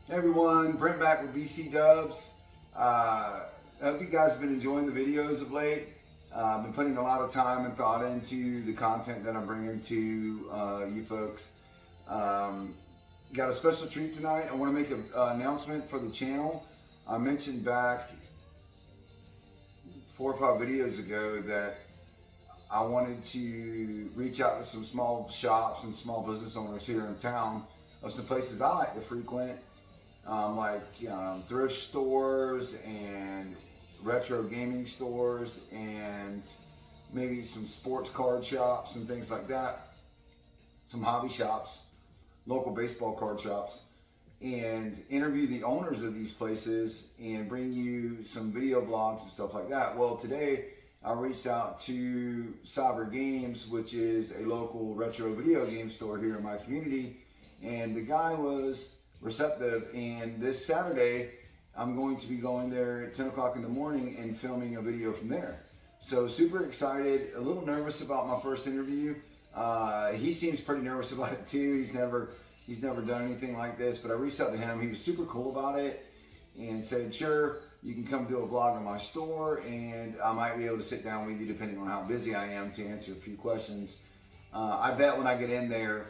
Hey everyone, Brent back with BC Dubs. I hope you guys have been enjoying the videos of late. I've been putting a lot of time and thought into the content that I'm bringing to you folks. Got a special treat tonight. I want to make an announcement for the channel. I mentioned back 4 or 5 videos ago that I wanted to reach out to some small shops and small business owners here in town of some places I like to frequent. Like thrift stores and retro gaming stores and maybe some sports card shops and things like that, some hobby shops, local baseball card shops, and interview the owners of these places and bring you some video blogs and stuff like that. Well, today I reached out to Cyber Games, which is a local retro video game store here in my community, and the guy was receptive. And this Saturday I'm going to be going there at 10 o'clock in the morning and filming a video from there. So super excited, a little nervous about my first interview. He seems pretty nervous about it too. He's never done anything like this, but I reached out to him. He was super cool about it and said, sure, you can come do a vlog in my store and I might be able to sit down with you depending on how busy I am to answer a few questions. I bet when I get in there,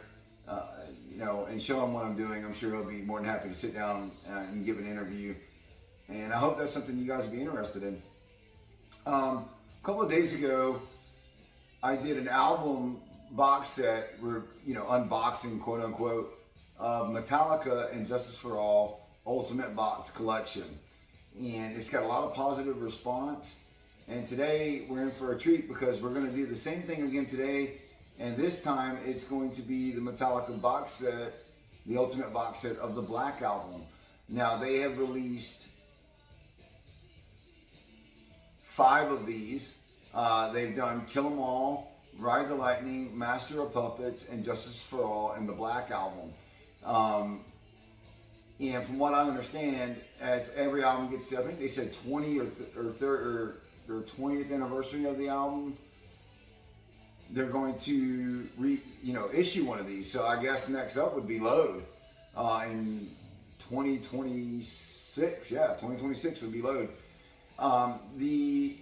and show him what I'm doing, I'm sure he'll be more than happy to sit down and give an interview. And I hope that's something you guys would be interested in. A couple of days ago, I did an album box set, unboxing, quote unquote, of Metallica and Justice for All Ultimate Box Collection. And it's got a lot of positive response. And today we're in for a treat because we're going to do the same thing again today. And this time it's going to be the Metallica box set, the Ultimate box set of the Black Album. Now they have released 5 of these. They've done Kill 'Em All, Ride the Lightning, Master of Puppets, and Justice for All in the Black Album. And from what I understand, as every album gets to, I think they said 20 or 20th anniversary of the album, they're going to issue one of these. So I guess next up would be Load in 2026. Yeah, 2026 would be Load. The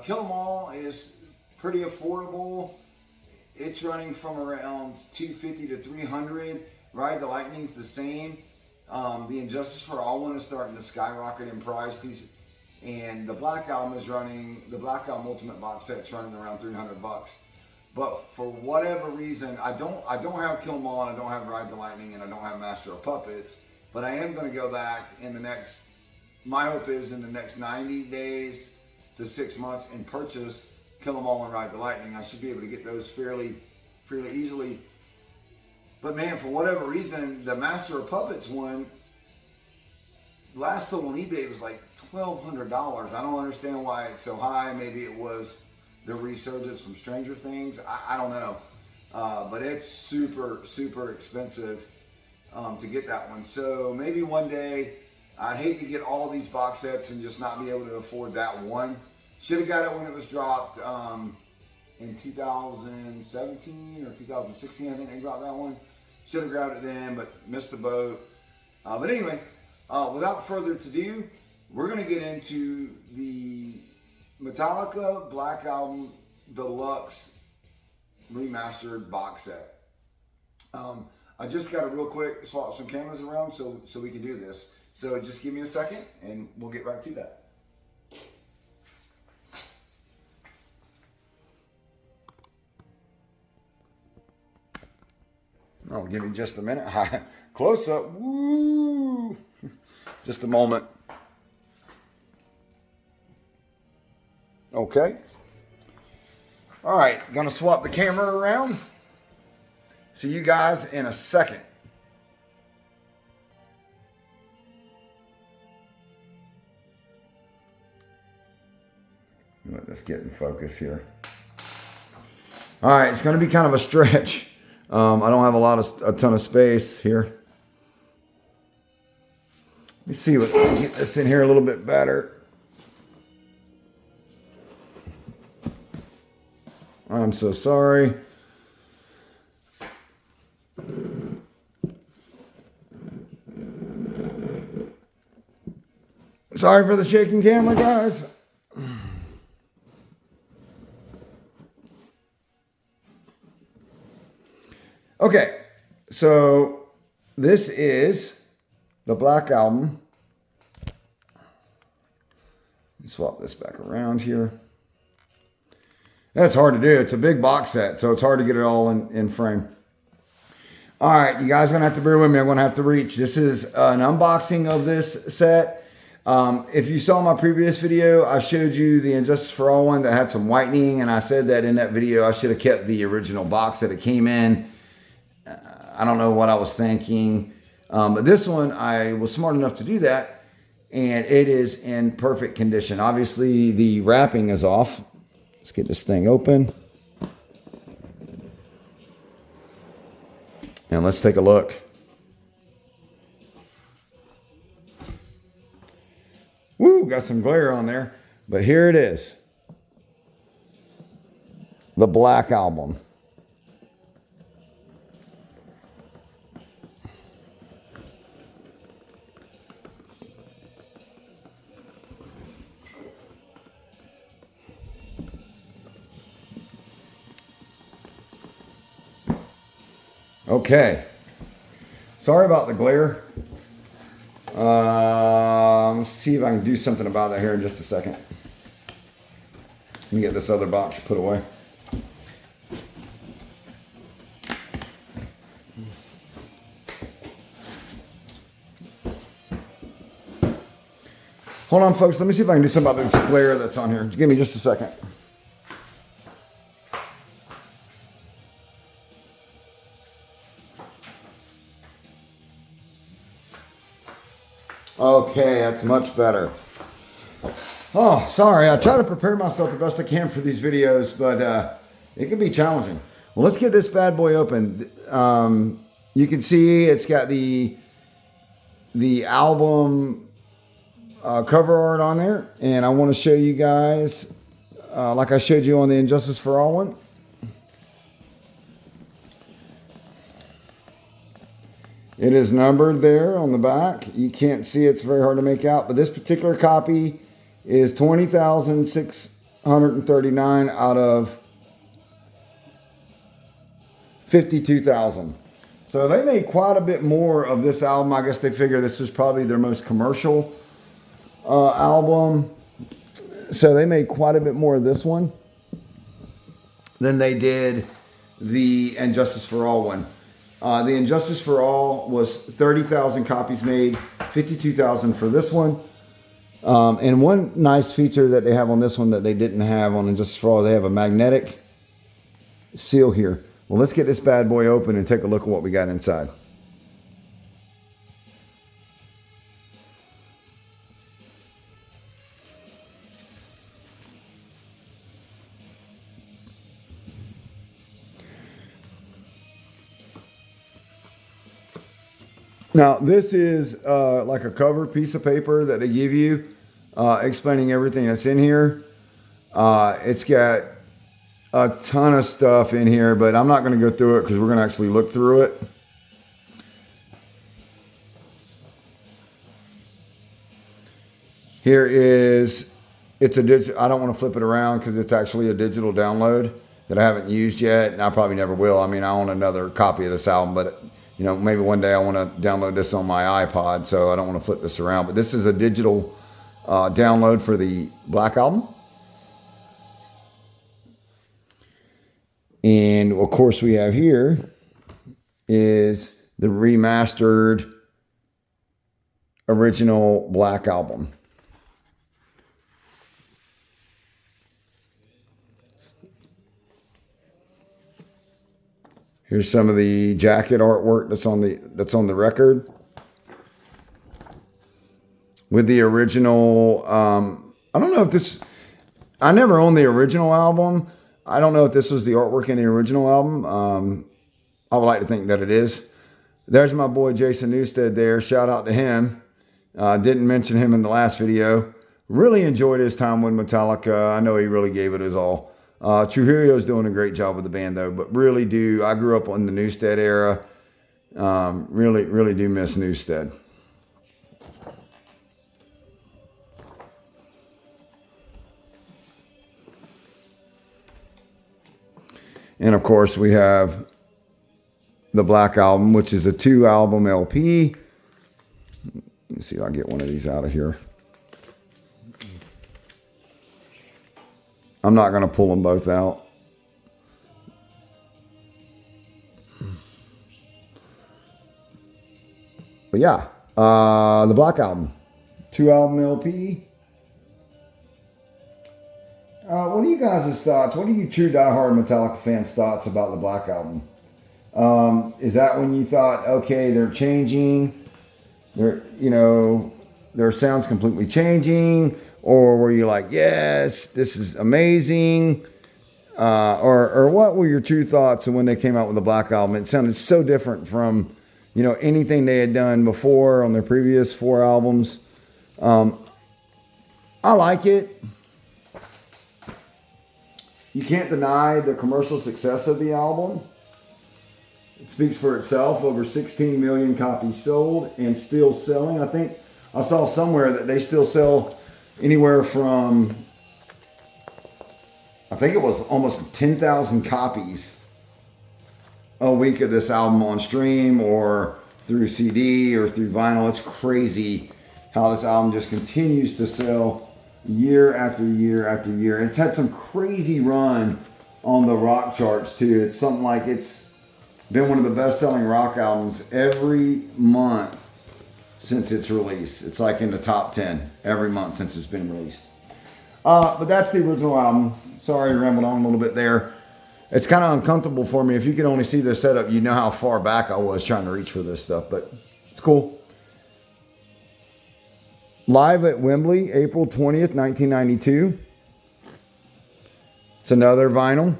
Kill 'Em All is pretty affordable. It's running from around $250 to $300. Ride the Lightning's the same. The Injustice for All one is starting to skyrocket in price. And the Black Album the Black Album Ultimate box set's running around $300. But for whatever reason, I don't have Kill 'Em All, and I don't have Ride the Lightning, and I don't have Master of Puppets. But I am going to go back in the next, my hope is in the next 90 days to 6 months and purchase Kill 'Em All and Ride the Lightning. I should be able to get those fairly easily. But man, for whatever reason, the Master of Puppets one, last sold on eBay was like $1,200. I don't understand why it's so high. Maybe it was the resurgence from Stranger Things. I don't know. But it's super expensive to get that one. So maybe one day, I'd hate to get all these box sets and just not be able to afford that one. Should have got it when it was dropped in 2017 or 2016. I think they dropped that one. Should have grabbed it then, but missed the boat. But anyway, without further ado, we're going to get into the Metallica Black Album Deluxe Remastered box set. I just got to real quick swap some cameras around so we can do this. So just give me a second and we'll get right to that. Oh, give me just a minute. Close up. Woo! Just a moment. Okay. All right, gonna swap the camera around. See you guys in a second. Let's get in focus here. All right, it's gonna be kind of a stretch. I don't have a ton of space here. Let me see what get this in here a little bit better. I'm so sorry. Sorry for the shaking camera, guys. Okay, so this is the Black Album. Swap this back around here. That's hard to do. It's a big box set, so it's hard to get it all in frame. All right, you guys are going to have to bear with me. I'm going to have to reach. This is an unboxing of this set. If you saw my previous video, I showed you the Injustice for All one that had some whitening, and I said that in that video I should have kept the original box that it came in. I don't know what I was thinking, but this one, I was smart enough to do that. And it is in perfect condition. Obviously, the wrapping is off. Let's get this thing open. And let's take a look. Woo, got some glare on there. But here it is. The Black Album. Okay, sorry about the glare. Let's see if I can do something about that here in just a second. Let me get this other box put away. Hold on, folks. Let me see if I can do something about this glare that's on here. Give me just a second. Okay, that's much better. Oh, sorry. I try to prepare myself the best I can for these videos, but it can be challenging. Well, let's get this bad boy open. You can see it's got the album cover art on there, and I want to show you guys, like I showed you on the Injustice for All one. It is numbered there on the back. You can't see, it's very hard to make out, but this particular copy is 20,639 out of 52,000. So they made quite a bit more of this album. I guess they figure this was probably their most commercial album. So they made quite a bit more of this one than they did the Injustice for All one. The Injustice for All was 30,000 copies made, 52,000 for this one. And one nice feature that they have on this one that they didn't have on Injustice for All, they have a magnetic seal here. Well, let's get this bad boy open and take a look at what we got inside. Now, this is like a cover piece of paper that they give you explaining everything that's in here. It's got a ton of stuff in here, but I'm not going to go through it because we're going to actually look through it. Here is, it's a digital, I don't want to flip it around because it's actually a digital download that I haven't used yet, and I probably never will. I mean, I own another copy of this album, but you know, maybe one day I want to download this on my iPod, so I don't want to flip this around. But this is a digital download for the Black Album. And, of course, we have here is the remastered original Black Album. Here's some of the jacket artwork that's on the record. With the original, I don't know if this, I never owned the original album. I don't know if this was the artwork in the original album. I would like to think that it is. There's my boy Jason Newstead there. Shout out to him. Didn't mention him in the last video. Really enjoyed his time with Metallica. I know he really gave it his all. Trujillo's doing a great job with the band though, but really do, I grew up in the Newstead era. Really do miss Newstead. And of course, we have the Black Album, which is a 2-album LP. Let me see if I can get one of these out of here. I'm not going to pull them both out. But yeah, the Black Album, 2-album LP. What are you guys' thoughts? What are you true diehard Metallica fans' thoughts about the Black Album? Is that when you thought, okay, they're changing, their sound's completely changing, or were you like, yes, this is amazing? Or what were your true thoughts when they came out with the Black Album? It sounded so different from, anything they had done before on their previous 4 albums. I like it. You can't deny the commercial success of the album. It speaks for itself. Over 16 million copies sold and still selling. I think I saw somewhere that they still sell anywhere from, I think it was almost 10,000 copies a week of this album on stream or through CD or through vinyl. It's crazy how this album just continues to sell year after year after year. It's had some crazy run on the rock charts too. It's something like it's been one of the best-selling rock albums every month since its release. It's like in the top 10 every month since it's been released. But that's the original album. Sorry, I rambled on a little bit there. It's kind of uncomfortable for me. If you could only see the setup, you know how far back I was trying to reach for this stuff, but it's cool. Live at Wembley, April 20th, 1992. It's another vinyl.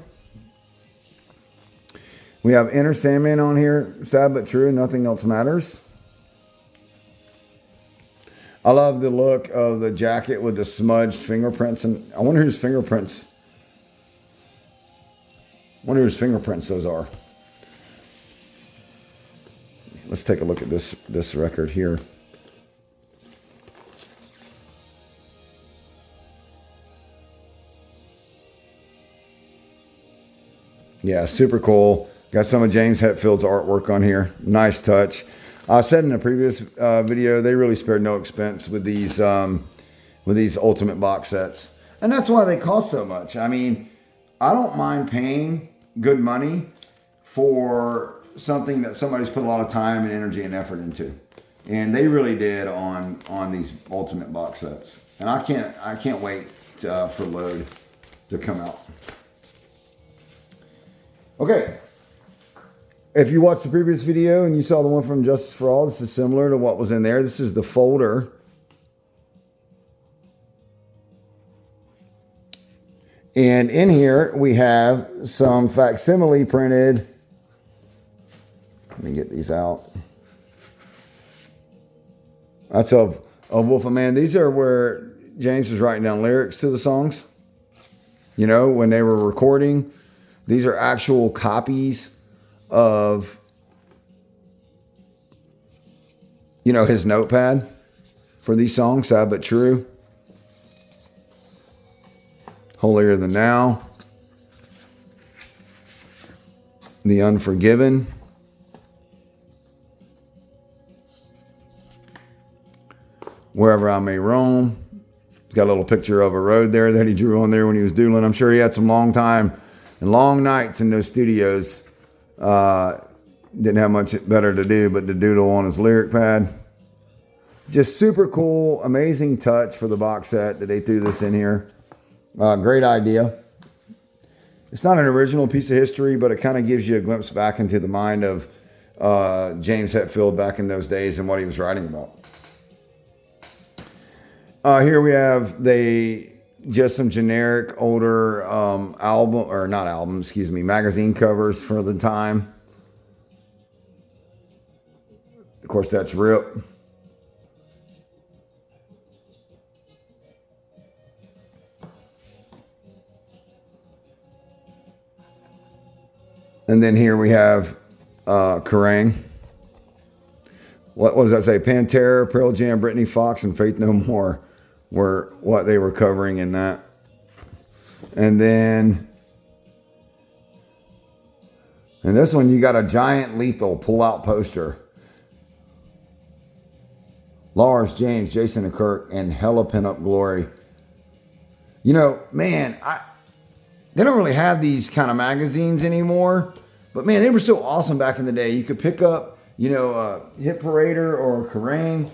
We have Enter Sandman on here. Sad but true, nothing else matters. I love the look of the jacket with the smudged fingerprints. And I wonder whose fingerprints those are. Let's take a look at this record here. Yeah, super cool. Got some of James Hetfield's artwork on here. Nice touch. I said in a previous video, they really spared no expense with these Ultimate box sets. And that's why they cost so much. I mean, I don't mind paying good money for something that somebody's put a lot of time and energy and effort into. And they really did on these Ultimate box sets. And I can't wait for Load to come out. Okay, if you watched the previous video and you saw the one from Justice for All, this is similar to what was in there. This is the folder. And in here we have some facsimile printed. Let me get these out. That's of Wolf of Man. These are where James was writing down lyrics to the songs. When they were recording. These are actual copies of, his notepad for these songs, Sad But True, Holier Than Now, The Unforgiven, Wherever I May Roam. He's got a little picture of a road there that he drew on there when he was doodling. I'm sure he had some long time and long nights in those studios. Didn't have much better to do but to doodle on his lyric pad. Just super cool, amazing touch for the box set that they threw this in here. Great idea. It's not an original piece of history, but it kind of gives you a glimpse back into the mind of James Hetfield back in those days and what he was writing about. Here we have just some generic older magazine covers for the time. Of course, that's Rip. And then here we have Kerrang. What does that say? Pantera, Pearl Jam, Britney Fox, and Faith No More were what they were covering in that. And then And this one, you got a giant Lethal pull-out poster. Lars, James, Jason, and Kirk, and Hella Pinup Glory. You know, man, they don't really have these kind of magazines anymore. But man, they were so awesome back in the day. You could pick up, you know, a Hit Parader or a Kerrang!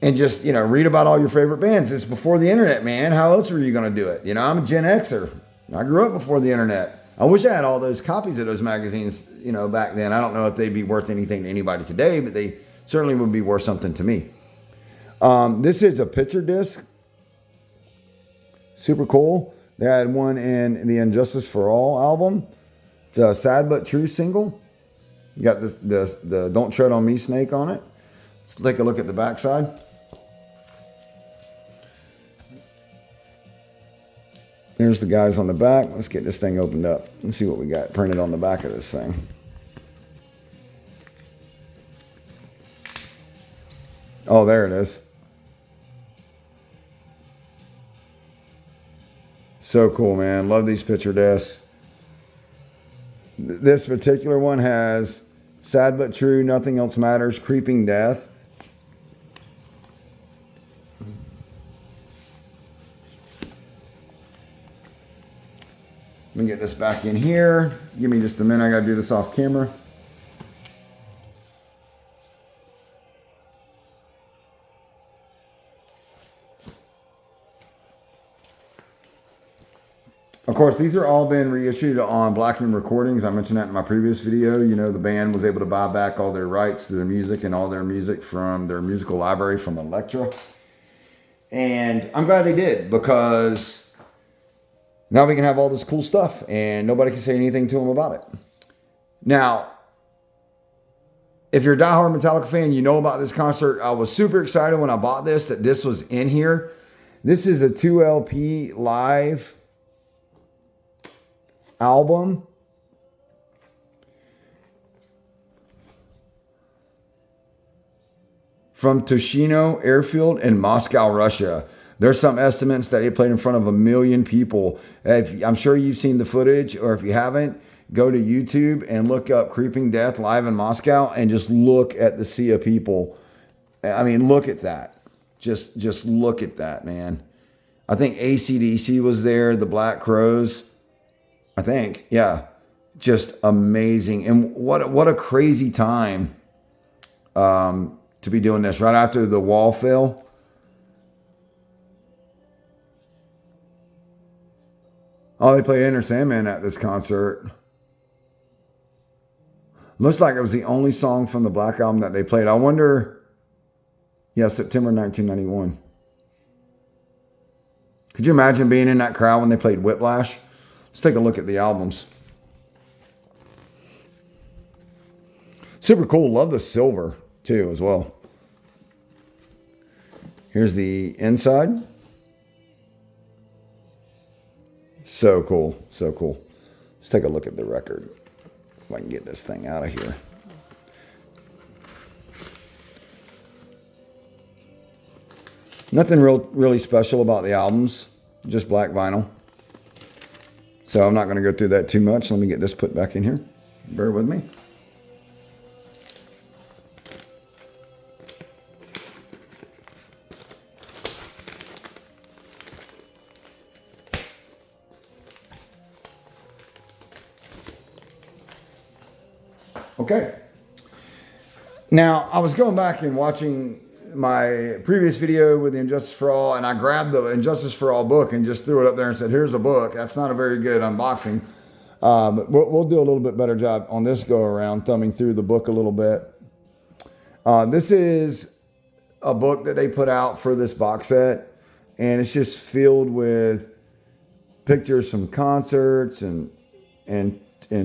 And just, you know, read about all your favorite bands. It's before the internet, man. How else were you going to do it? You know, I'm a Gen Xer. I grew up before the internet. I wish I had all those copies of those magazines, you know, back then. I don't know if they'd be worth anything to anybody today, but they certainly would be worth something to me. This is a picture disc. Super cool. They had one in the Injustice for All album. It's a Sad But True single. You got the Don't Tread on Me snake on it. Let's take a look at the backside. There's the guys on the back. Let's get this thing opened up. Let's see what we got printed on the back of this thing. Oh, there it is. So cool, man. Love these picture discs. This particular one has Sad But True, Nothing Else Matters, Creeping Death. Let me get this back in here. Give me just a minute. I got to do this off camera. Of course, these are all been reissued on Black Room Recordings. I mentioned that in my previous video. You know, the band was able to buy back all their rights to their music and all their music from their musical library from Elektra. And I'm glad they did, because now we can have all this cool stuff and nobody can say anything to them about it. Now, if you're a diehard Metallica fan, you know about this concert. I was super excited when I bought this, that this was in here. This is a 2 LP live album. From Tushino Airfield in Moscow, Russia. There's some estimates that it played in front of 1 million people. I'm sure you've seen the footage, or if you haven't, go to YouTube and look up Creeping Death live in Moscow and just look at the sea of people. I mean, look at that. Just look at that, man. I think AC/DC was there, the Black Crowes. I think, yeah. Just amazing. And what a crazy time to be doing this right after the wall fell. Oh, they played Enter Sandman at this concert. Looks like it was the only song from the Black Album that they played. I wonder, yeah, September 1991. Could you imagine being in that crowd when they played Whiplash? Let's take a look at the albums. Super cool. Love the silver, too, as well. Here's the inside. So cool. So cool. Let's take a look at the record. If I can get this thing out of here. Nothing really special about the albums. Just black vinyl. So I'm not going to go through that too much. Let me get this put back in here. Bear with me. Okay. Now, I was going back and watching my previous video with the Injustice for All, and I grabbed the Injustice for All book and just threw it up there and said, here's a book. That's not a very good unboxing. But we'll do a little bit better job on this go around, thumbing through the book a little bit. This is a book that they put out for this box set, and it's just filled with pictures from concerts and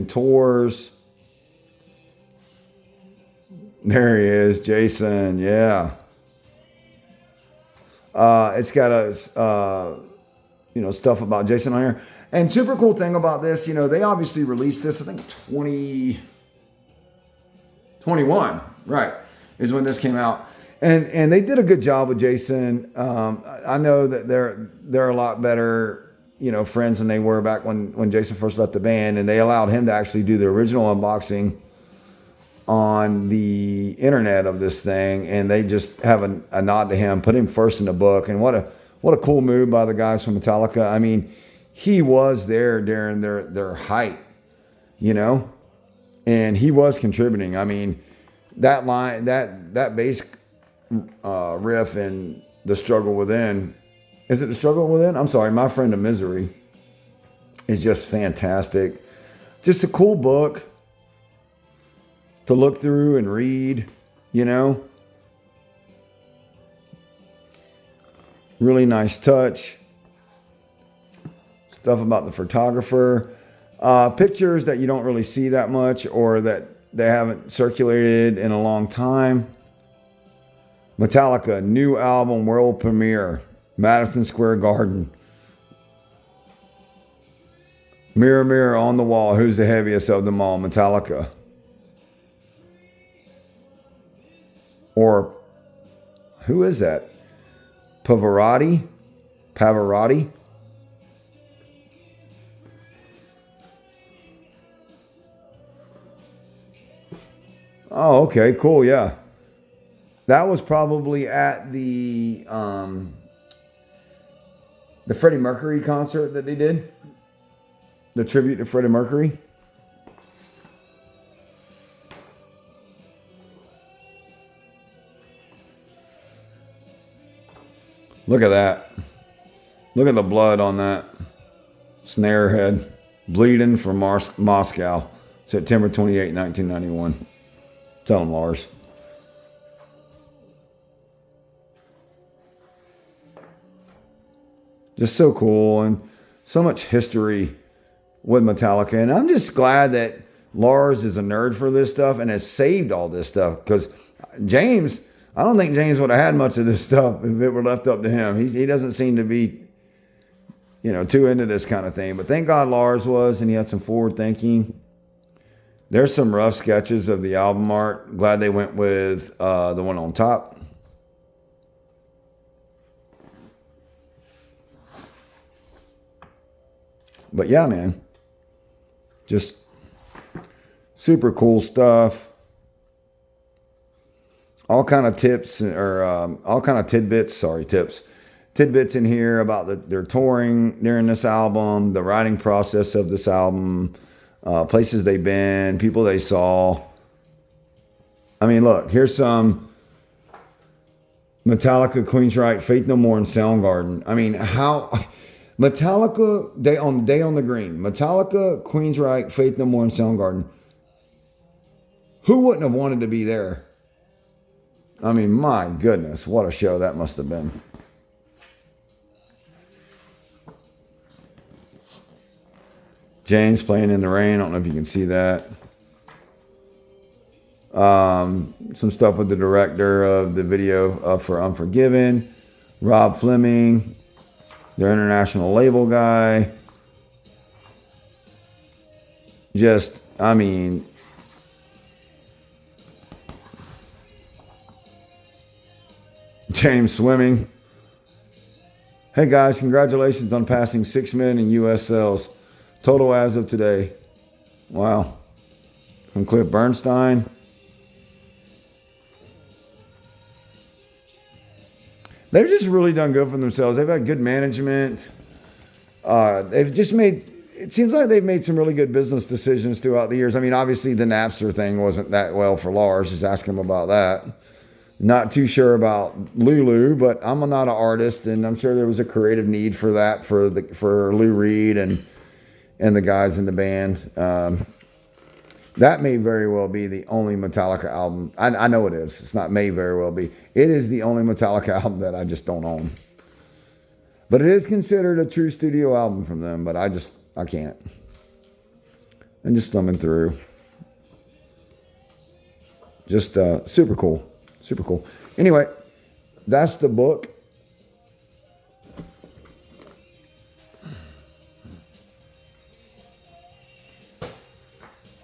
tours. There he is, Jason. Yeah. It's got stuff about Jason on here. And super cool thing about this, they obviously released this, I think 2021, right, is when this came out. And they did a good job with Jason. I know that they're a lot better friends than they were back when Jason first left the band, and they allowed him to actually do the original unboxing on the internet of this thing, and they just have a nod to him, put him first in the book. And what a cool move by the guys from Metallica. I mean, he was there during their height, and he was contributing. I mean, that line, that bass riff in The Struggle Within, is it The Struggle Within? I'm sorry, My Friend of Misery is just fantastic. Just a cool book to look through and read, Really nice touch. Stuff about the photographer. Pictures that you don't really see that much or that they haven't circulated in a long time. Metallica, new album, world premiere, Madison Square Garden. Mirror, mirror on the wall, who's the heaviest of them all? Metallica. Or, who is that? Pavarotti? Oh, okay, cool, yeah. That was probably at the Freddie Mercury concert that they did. The tribute to Freddie Mercury. Look at that. Look at the blood on that snare head. Bleeding from Moscow. September 28, 1991. Tell him, Lars. Just so cool, and so much history with Metallica. And I'm just glad that Lars is a nerd for this stuff and has saved all this stuff, because James, I don't think James would have had much of this stuff if it were left up to him. He doesn't seem to be, too into this kind of thing. But thank God Lars was, and he had some forward thinking. There's some rough sketches of the album art. Glad they went with the one on top. But yeah, man, just super cool stuff. All kind of tips or all kind of tidbits in here about their touring during this album, the writing process of this album, places they've been, people they saw. I mean, look, here's some Metallica, Queensryche, Faith No More, and Soundgarden. I mean, how... Metallica, Day on the Green. Metallica, Queensryche, Faith No More, and Soundgarden. Who wouldn't have wanted to be there? I mean, my goodness, what a show that must have been. James playing in the rain. I don't know if you can see that. Some stuff with the director of the video for Unforgiven. Rob Fleming, their international label guy. Just, I mean, James swimming. Hey guys, congratulations on passing 6 million in US sales. Total as of today. Wow. From Cliff Bernstein. They've just really done good for themselves. They've had good management. They've just made, it seems like they've made some really good business decisions throughout the years. I mean, obviously the Napster thing wasn't that well for Lars. Just ask him about that. Not too sure about Lulu, but I'm not an artist, and I'm sure there was a creative need for that for Lou Reed and the guys in the band. That may very well be the only Metallica album. I know it is. It's not may very well be. It is the only Metallica album that I just don't own. But it is considered a true studio album from them, but I can't. I'm just thumbing through. Just super cool. Super cool. Anyway, that's the book.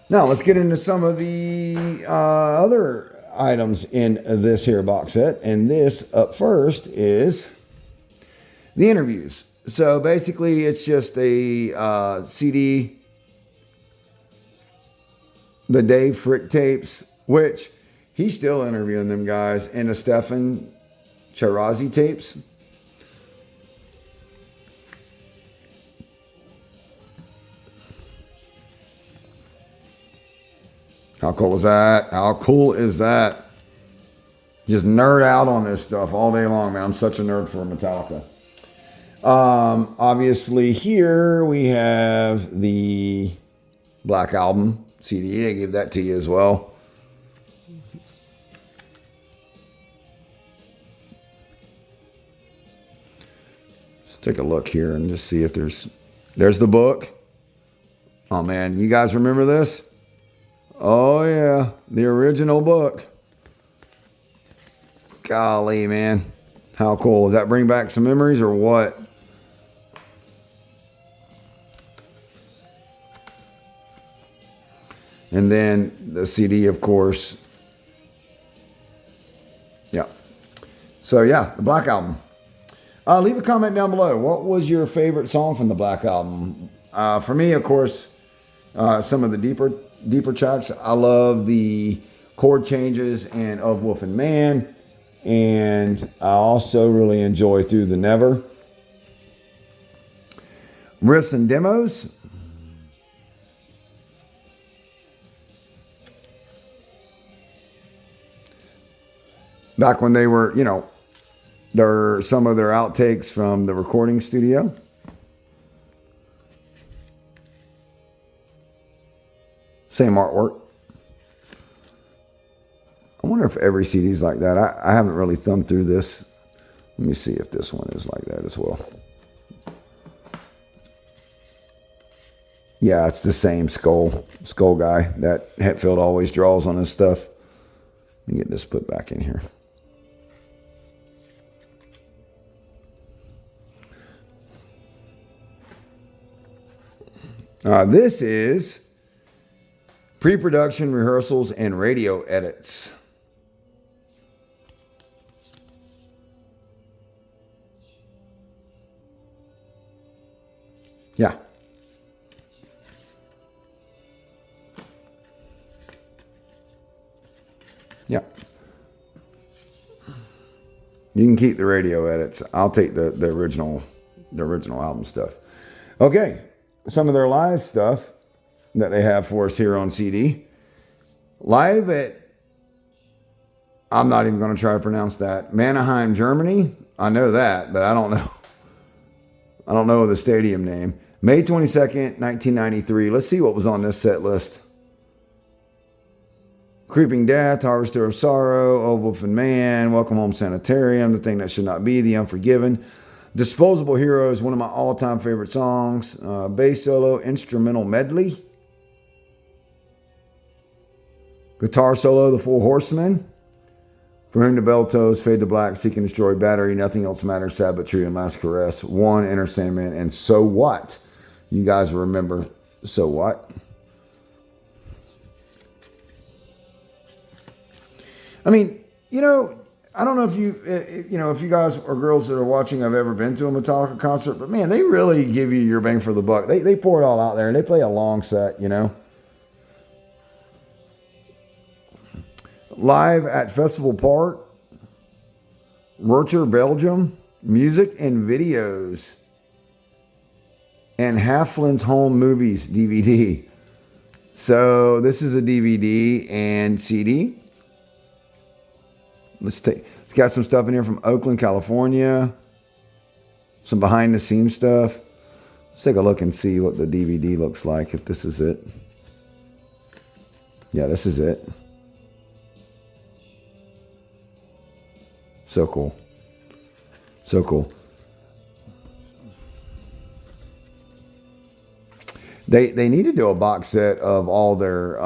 Now, let's get into some of the other items in this here box set. And this up first is the interviews. So basically, it's just a CD, the Dave Frick tapes, which he's still interviewing them guys, and the Stefan Chirazi tapes. How cool is that? How cool is that? Just nerd out on this stuff all day long, man. I'm such a nerd for Metallica. Obviously, here we have the Black Album CD. I gave that to you as well. Let's take a look here and just see if there's the book. Oh man, you guys remember this? Oh yeah, the original book. Golly, man. How cool. Does that bring back some memories or what? And then the CD, of course. Yeah. So yeah, the Black Album. Leave a comment down below. What was your favorite song from the Black Album? For me, of course, some of the deeper tracks. I love the chord changes and Of Wolf and Man. And I also really enjoy Through the Never. Riffs and Demos. Back when they were, there are some of their outtakes from the recording studio. Same artwork. I wonder if every CD is like that. I haven't really thumbed through this. Let me see if this one is like that as well. Yeah, it's the same skull guy that Hetfield always draws on his stuff. Let me get this put back in here. This is pre-production rehearsals and radio edits. Yeah. Yeah. You can keep the radio edits. I'll take the original album stuff. Okay. Some of their live stuff that they have for us here on CD. Live at, I'm not even going to try to pronounce that, Mannheim, Germany. I know that, but I don't know the stadium name. May 22nd, 1993. Let's see what was on this set list. Creeping Death, Harvester of Sorrow, Old Wolf and Man, Welcome Home Sanitarium, The Thing That Should Not Be, The Unforgiven. Disposable Heroes, one of my all-time favorite songs. Bass solo, instrumental medley. Guitar solo, The Four Horsemen. For Whom the Bell Tolls, Fade to Black, Seek and Destroy, Battery, Nothing Else Matters, Sad But True, and Last Caress. One, Enter Sandman, and So What? You guys remember So What? I mean, I don't know if you guys or girls that are watching have ever been to a Metallica concert, but man, they really give you your bang for the buck. They pour it all out there and they play a long set, Live at Festival Park, Rocher, Belgium, music and videos, and Halflin's Home Movies DVD. So this is a DVD and CD. It's got some stuff in here from Oakland, California. Some behind the scenes stuff. Let's take a look and see what the DVD looks like, if this is it. Yeah, this is it. So cool. So cool. They need to do a box set of all their,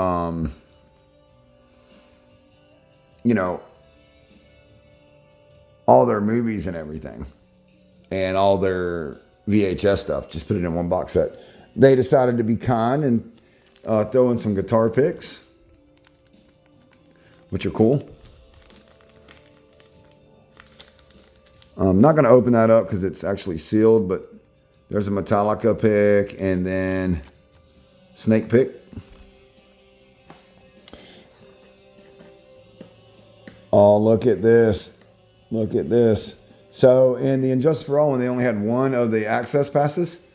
all their movies and everything. And all their VHS stuff. Just put it in one box set. They decided to be kind and throw in some guitar picks, which are cool. I'm not going to open that up because it's actually sealed, but There's a Metallica pick, and then Snake pick. Oh, look at this. Look at this. So in the Injustice for All, when they only had one of the access passes,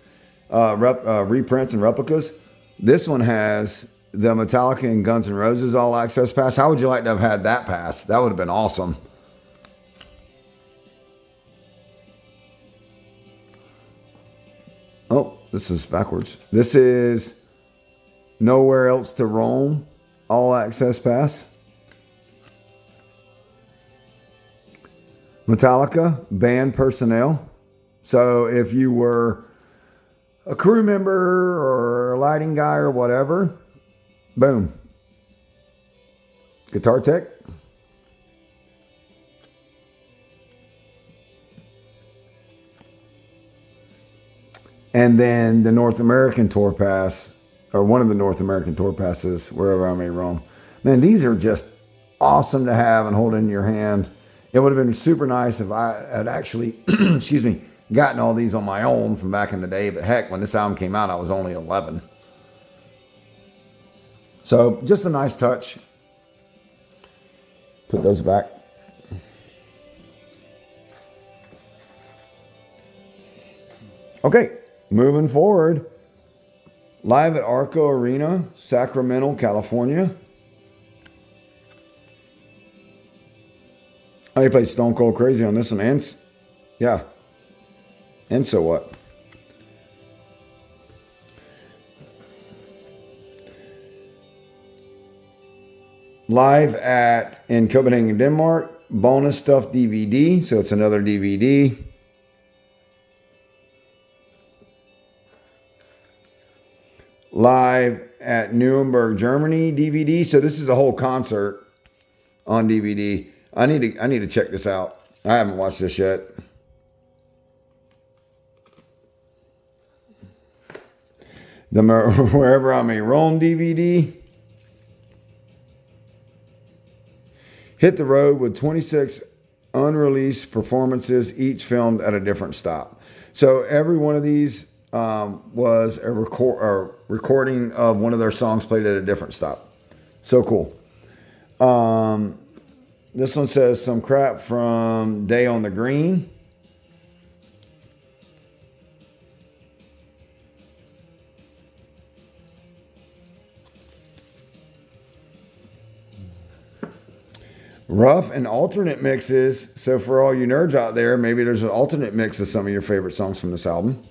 reprints and replicas, this one has the Metallica and Guns N' Roses all access pass. How would you like to have had that pass? That would have been awesome. Oh, this is backwards. This is Nowhere Else to Roam, all access pass. Metallica, band personnel. So if you were a crew member or a lighting guy or whatever, boom. Guitar tech. And then the North American tour pass, or one of the North American tour passes, wherever I may roam. Man, these are just awesome to have and hold in your hand. It would have been super nice if I had actually, excuse me, gotten all these on my own from back in the day. But heck, when this album came out, I was only 11. So just a nice touch. Put those back. Okay, moving forward. Live at Arco Arena, Sacramento, California. Oh, he played Stone Cold Crazy on this one. And, yeah. And so what? Live in Copenhagen, Denmark. Bonus stuff DVD. So it's another DVD. Live at Nuremberg, Germany DVD. So this is a whole concert on DVD. I need to check this out. I haven't watched this yet. The Wherever I May Roam DVD. Hit the road with 26 unreleased performances, each filmed at a different stop. So every one of these was a recording of one of their songs played at a different stop. So cool. This one says some crap from Day on the Green. Rough and alternate mixes. So for all you nerds out there, maybe there's an alternate mix of some of your favorite songs from this album.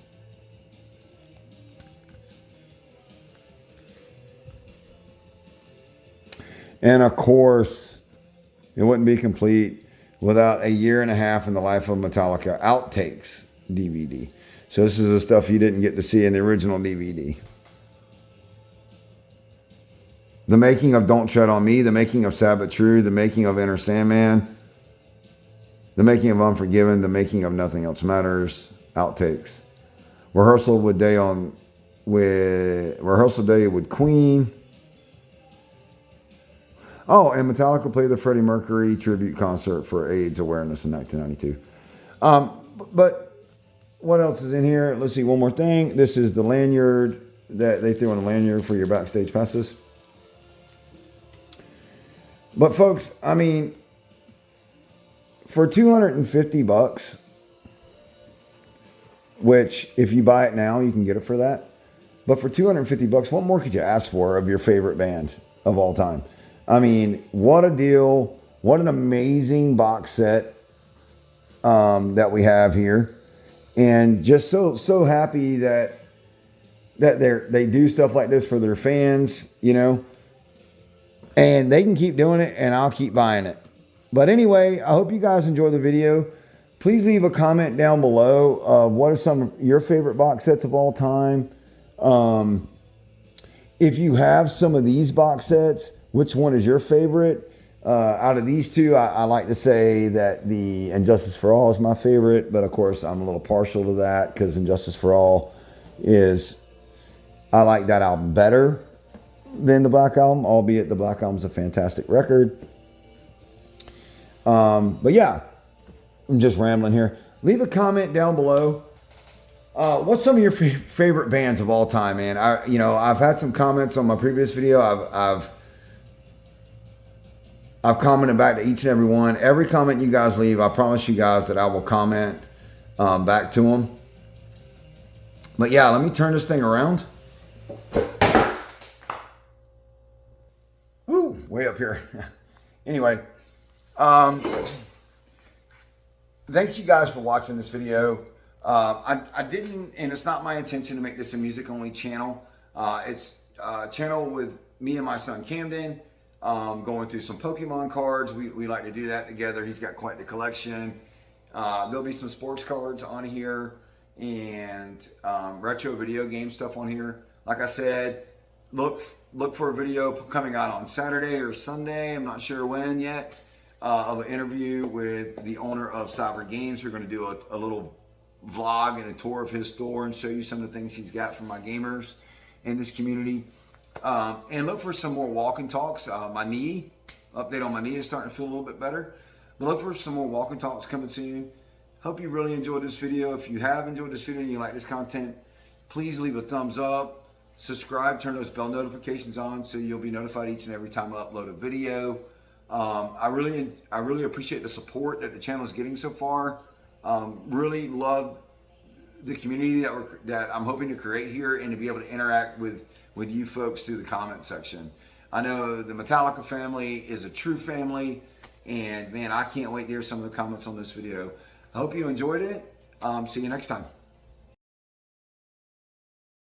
And of course, it wouldn't be complete without a year and a half in the life of Metallica outtakes DVD. So this is the stuff you didn't get to see in the original DVD. The making of Don't Tread on Me, the making of Sad But True, the making of Enter Sandman, the making of Unforgiven, the making of Nothing Else Matters, outtakes. Rehearsal Day with Queen. Oh, and Metallica played the Freddie Mercury tribute concert for AIDS awareness in 1992. But what else is in here? Let's see, one more thing. This is the lanyard that they threw on the lanyard for your backstage passes. But folks, I mean, for $250, which if you buy it now, you can get it for that. But for $250, what more could you ask for of your favorite band of all time? I mean, what a deal. What an amazing box set that we have here. And just so happy that they do stuff like this for their fans, you know. And they can keep doing it, and I'll keep buying it. But anyway, I hope you guys enjoy the video. Please leave a comment down below of what are some of your favorite box sets of all time. If you have some of these box sets, which one is your favorite? Out of these two, I like to say that the Injustice for All is my favorite, but of course I'm a little partial to that because Injustice for All I like that album better than the Black Album, albeit the Black Album's a fantastic record. But yeah, I'm just rambling here. Leave a comment down below What's some of your favorite bands of all time, man? I've had some comments on my previous video. I've commented back to each and every one. Every comment you guys leave, I promise you guys that I will comment back to them. But yeah, let me turn this thing around. Woo, way up here. Anyway, thanks you guys for watching this video. I didn't, and it's not my intention to make this a music only channel. It's a channel with me and my son Camden, going through some Pokemon cards. We like to do that together. He's got quite the collection. There'll be some sports cards on here and retro video game stuff on here. Like I said, look for a video coming out on Saturday or Sunday. I'm not sure when yet, of an interview with the owner of Cyber Games. We're going to do a little vlog and a tour of his store and show you some of the things he's got for my gamers in this community. And look for some more walk and talks. My knee, update on my knee is starting to feel a little bit better. But look for some more walk and talks coming soon. Hope you really enjoyed this video. If you have enjoyed this video and you like this content, please leave a thumbs up, subscribe, turn those bell notifications on so you'll be notified each and every time I upload a video. I really appreciate the support that the channel is getting so far. Really love the community that I'm hoping to create here and to be able to interact with you folks through the comment section. I know the Metallica family is a true family, and man, I can't wait to hear some of the comments on this video. I hope you enjoyed it. See you next time.